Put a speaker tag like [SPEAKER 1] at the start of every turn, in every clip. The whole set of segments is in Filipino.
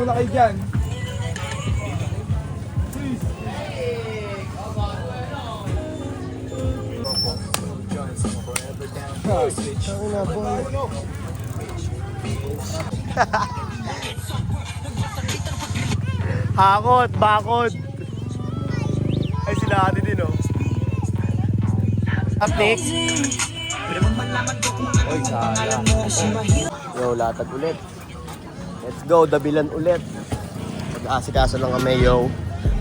[SPEAKER 1] Muna kayo dyan.
[SPEAKER 2] Hakot, bakod. Ay, sila ate din, oh. Up next. Oy, sayang. Yo, latag ulit. Let's go, dabilan ulit. Pag-aasikaso lang kami, yo.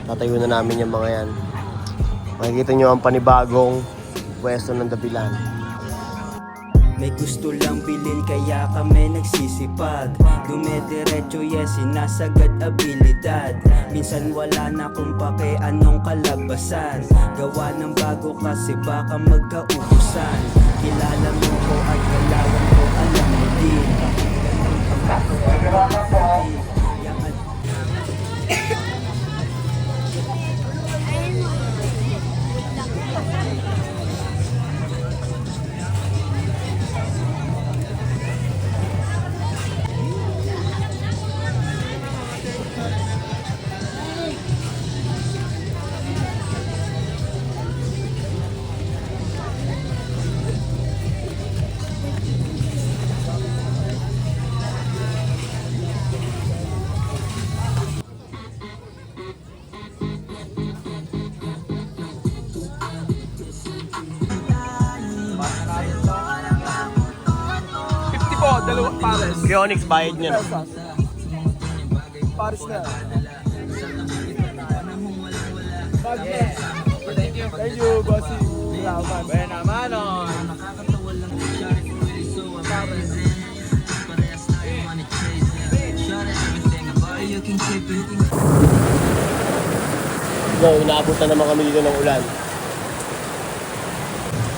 [SPEAKER 2] Tatayo na namin yung mga yan. Makikita nyo ang panibagong pwesto ng dabilan.
[SPEAKER 3] May gusto lang bilhin kaya kami nagsisipag. Dumediretso yes, sinasagad abilidad. Minsan wala na kung pake anong kalabasan. Gawa ng bago kasi baka magkaubusan. Kilala mo ko at kailangan ko alam mo din.
[SPEAKER 1] Dalawang pares.
[SPEAKER 2] Kay Onyx, bayad nyo na.
[SPEAKER 1] Pares na. Thank you, bossy. Salamat.
[SPEAKER 2] Buena mano. Yo, inaabot na naman kami dito ng ulan.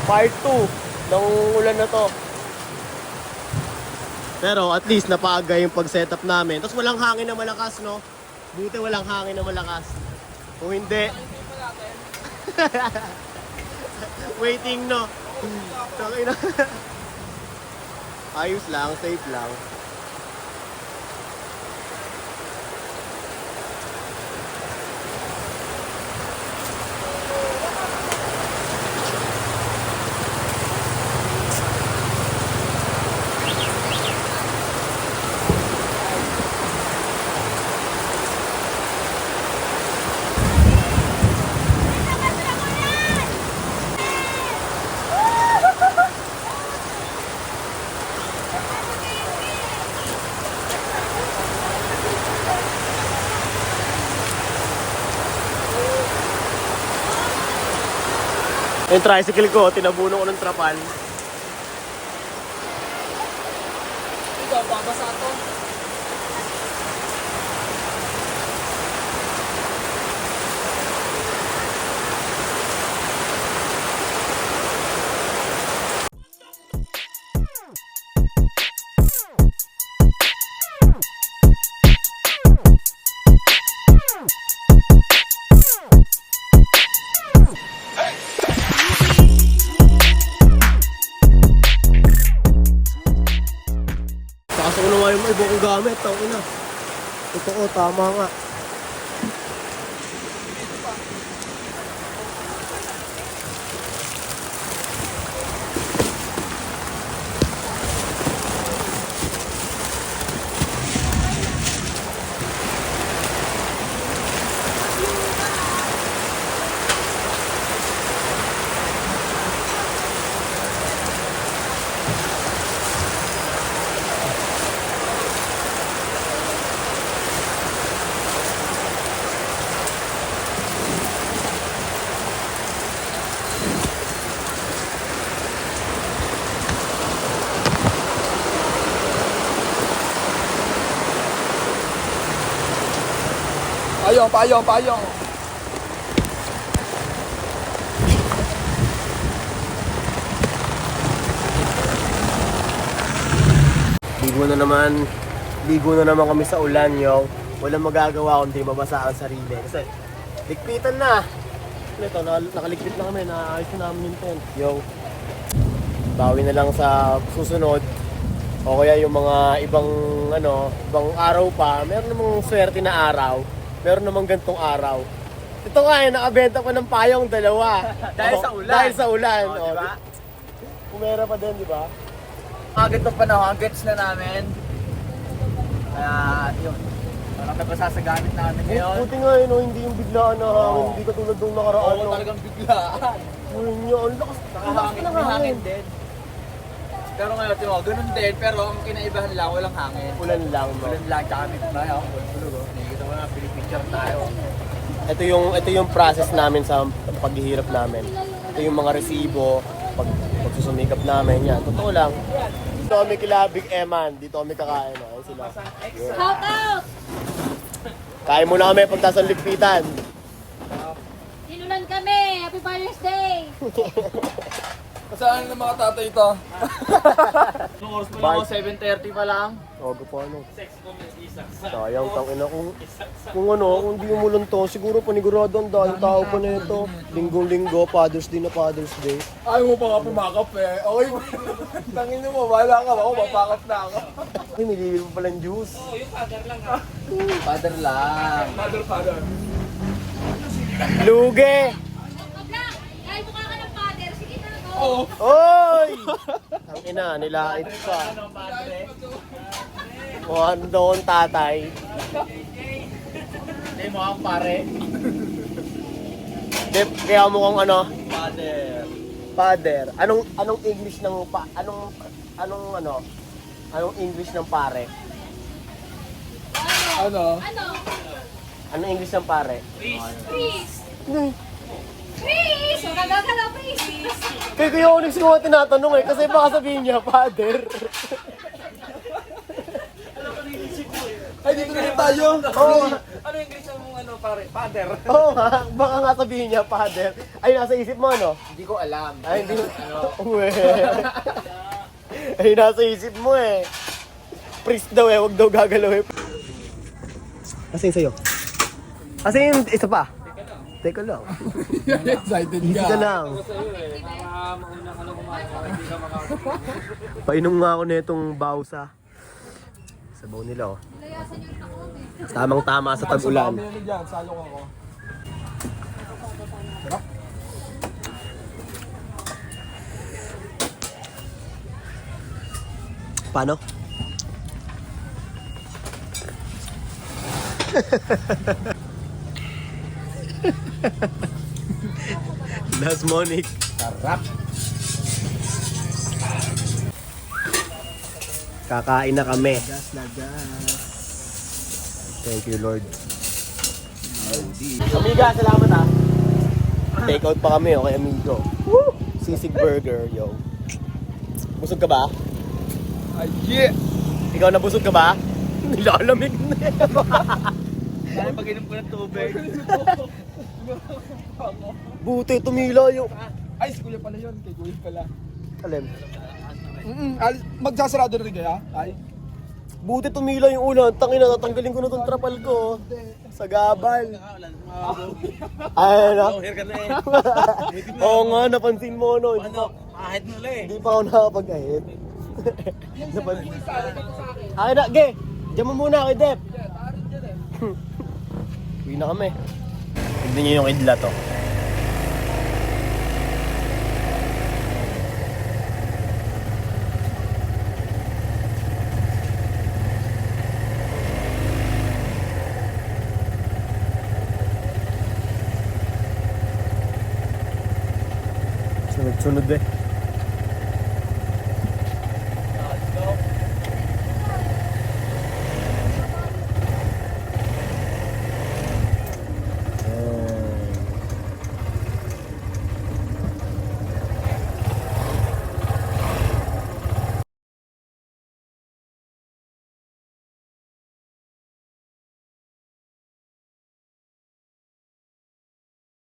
[SPEAKER 2] Part 2 ng ulan na to. Pero at least napaaga yung pag-setup namin. Tapos walang hangin na malakas, no? Buti walang hangin na malakas. Kung hindi... Waiting, no? Ayos lang, safe lang. Yung tricycle ko, tinabuno ko ng trapal.
[SPEAKER 1] Ikaw, babasa to.
[SPEAKER 2] Saka ko na nga yung iba kong gamit. Tawin na. Totoo, tama nga.
[SPEAKER 1] Payong, payong, payong.
[SPEAKER 2] Ligo na naman kami sa ulan, yo. Walang magagawa kundi mabasa ang sarili. Kasi, ligpitan na. Ito, nakaligpit na kami, naayos na namin yung tent. Yo, bawi na lang sa susunod. O kaya yung mga ibang ibang araw pa, meron namang swerte na araw. Meron namang gantong araw. Ito nga nakabenta pa ng payong dalawa.
[SPEAKER 1] Dahil sa ulan.
[SPEAKER 2] Dahil sa ulan.
[SPEAKER 1] Oh, diba?
[SPEAKER 2] Pumera pa din, di ba?
[SPEAKER 1] Mga ganitong panahon, gets na namin. Kaya, yun. Parang nabasa sa gamit namin ngayon.
[SPEAKER 2] Buti nga hindi yung biglaan na hangin, hindi katulad nung nakaraan.
[SPEAKER 1] Oo, talagang biglaan.
[SPEAKER 2] Yun yun, ang lakas
[SPEAKER 1] Nakahangin,
[SPEAKER 2] ng
[SPEAKER 1] may
[SPEAKER 2] hangin.
[SPEAKER 1] hangin din. Pero ngayon, ganun din. Pero ang kinaibahan lang, walang hangin.
[SPEAKER 2] Ulan lang, no?
[SPEAKER 1] Ulan lang, tsaka may tayo. Bulbulog, oh. Nakikita mo na, pinipicture tayo.
[SPEAKER 2] Ito yung process namin sa paghihirap namin. Ito yung mga resibo, pagsusumikap namin, yan. Totoo lang. Dito kami kila Big Eman, dito kami kakain. Ayun sila.
[SPEAKER 4] Shout out!
[SPEAKER 2] Kain muna kami pagtas ng ligpitan.
[SPEAKER 4] Sinulan kami! Happy Father's Day!
[SPEAKER 1] Saan ng mga tatay ito? Nung oras pa lang ako, 7:30 pa lang.
[SPEAKER 2] Ogo po sayang tangina kung di umulan to, siguro panigurado ang dahil tao pa na ito. Linggong-linggo, Father's Day na Father's Day.
[SPEAKER 1] Ayaw mo pa nga pumakap eh. Okay, tangin mo, wala ka. Ako, mapakap na ako.
[SPEAKER 2] Ay, nililil mo palang juice.
[SPEAKER 1] Father lang. Father.
[SPEAKER 2] Luge!
[SPEAKER 4] Wag na! Dahil mukha ka ng father, sige na go!
[SPEAKER 1] Oo.
[SPEAKER 2] Oy! Ang ina, nilait pa. Mukha doon tatay.
[SPEAKER 1] Hindi mo ang pare.
[SPEAKER 2] Kaya mukhang
[SPEAKER 1] Father.
[SPEAKER 2] father. Anong English ng anong English ng pare?
[SPEAKER 1] Ano?
[SPEAKER 4] Ano?
[SPEAKER 2] Anong English ng pare?
[SPEAKER 4] Chris! Chris! Huwag ka gagalaw, Chris!
[SPEAKER 2] Kaya Kuya Onyx ko nga tinatanong kasi baka sabihin niya, father.
[SPEAKER 1] Ay, dito na rin tayo.
[SPEAKER 2] Oo.
[SPEAKER 1] Ano yung English mong pare? Father.
[SPEAKER 2] Oo nga, baka nga sabihin niya, father. Ay, nasa isip mo,
[SPEAKER 1] Hindi ko alam.
[SPEAKER 2] Ay, hindi. Uwe. Ay, nasa isip mo eh. Priest daw wag daw gagalaw eh. Kasi yung sa'yo. Kasi yung isa pa. Teka lang.
[SPEAKER 1] Excited
[SPEAKER 2] Hindi ka lang. Painom nga ako nitong bausa. Sabaw nila oh. Tamang tama sa tag-ulan.
[SPEAKER 1] Salong ako.
[SPEAKER 2] Paano? Last Monic.
[SPEAKER 1] Sarap.
[SPEAKER 2] Kakain na kami. Thank you, Lord. Amiga, salamat ha. Take out pa kami, okay, amigo. Woo! Sisig burger, yo. Busog ka ba?
[SPEAKER 1] Ay, yeah!
[SPEAKER 2] Ikaw nabusog ka ba? Nilalamig na yan.
[SPEAKER 1] Dahil pag-inom ko ng tubig.
[SPEAKER 2] Buti, tumila yung...
[SPEAKER 1] Ay, si Kuya pala yun. Kay Kuya pala.
[SPEAKER 2] Alin?
[SPEAKER 1] Magsasarado na rin kaya? Ay.
[SPEAKER 2] Buti tumila yung ulan. Tangina, tatanggalin ko na tong trapal ko. Sa gabal. Ay, ano?
[SPEAKER 1] Here ka na eh.
[SPEAKER 2] Oo nga, napansin mo, no?
[SPEAKER 1] Kahit mo lang eh.
[SPEAKER 2] Hindi pa ako nakapag-ahit. Napansin. Akin na, ge! Diyan mo muna kay Dep. Uwi na kami. Hindi niyo yung idla to. Sunod-sunod eh.